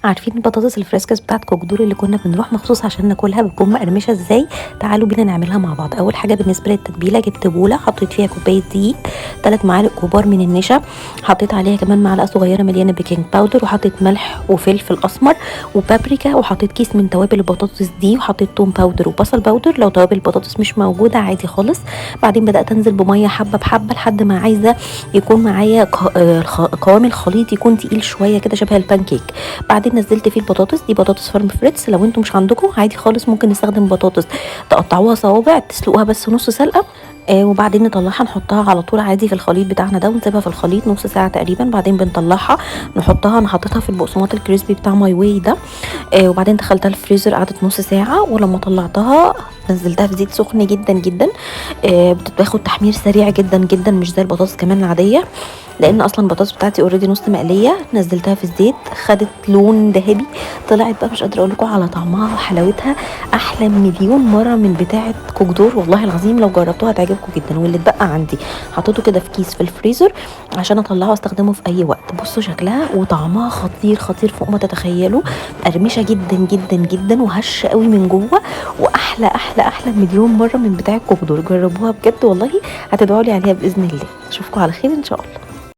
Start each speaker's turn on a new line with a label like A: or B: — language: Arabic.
A: عارفين البطاطس الفريسكس بتاعة كوكدور اللي كنا بنروح مخصوص عشان ناكلها بتكون مقرمشة ازاي؟ تعالوا بينا نعملها مع بعض. اول حاجة بالنسبة للتتبيلة، جبت بولة حطيت فيها كوباية دقيق، 3 معالق كبار من النشا، حطيت عليها كمان معلقة صغيرة مليانة بيكنج باودر، وحطيت ملح وفلفل اسمر وبابريكا، وحطيت كيس من توابل البطاطس دي، وحطيت توم باودر وبصل باودر لو توابل البطاطس مش موجودة عادي خالص. بعدين بدأت انزل بمية حبة بحبة لحد ما عايزة يكون معايا قوام الخليط يكون تقيل شوية كده شبه البانكيك. بعدين نزلت فيه البطاطس دي، بطاطس فارم فريتس، لو انتم مش عندكم عادي خالص ممكن نستخدم بطاطس تقطعوها صوابع تسلقوها بس نص سلقه. وبعدين نطلعها نحطها على طول عادي في الخليط بتاعنا ده، ونسيبها في الخليط نص ساعه تقريبا. بعدين بنطلعها نحطها، انا حطيتها في البقسماط الكريسبي بتاع ماي واي ده. وبعدين دخلتها الفريزر قعدت نص ساعه، ولما طلعتها نزلتها في زيت سخن جدا جدا. بتاخد تحمير سريع جدا جدا مش زي البطاطس كمان العاديه، لان اصلا البطاطس بتاعتي اوريدي نص مقليه. نزلتها في الزيت خدت لون ذهبي، طلعت بقى مش قادره اقول لكم على طعمها وحلاوتها، احلى مليون مره من بتاعه كوكدور والله العظيم. لو جربتوها هتعجبكم جدا. واللي اتبقى عندي حطيته كده في كيس في الفريزر عشان اطلعه واستخدمه في اي وقت. بصوا شكلها وطعمها خطير خطير فوق ما تتخيلوا، قرمشه جدا جدا جدا وهشه قوي من جوه، واحلى احلى احلى مليون مره من بتاعه كوكدور. جربوها بجد والله هتدعوا لي عليها باذن الله. اشوفكم على خير ان شاء الله.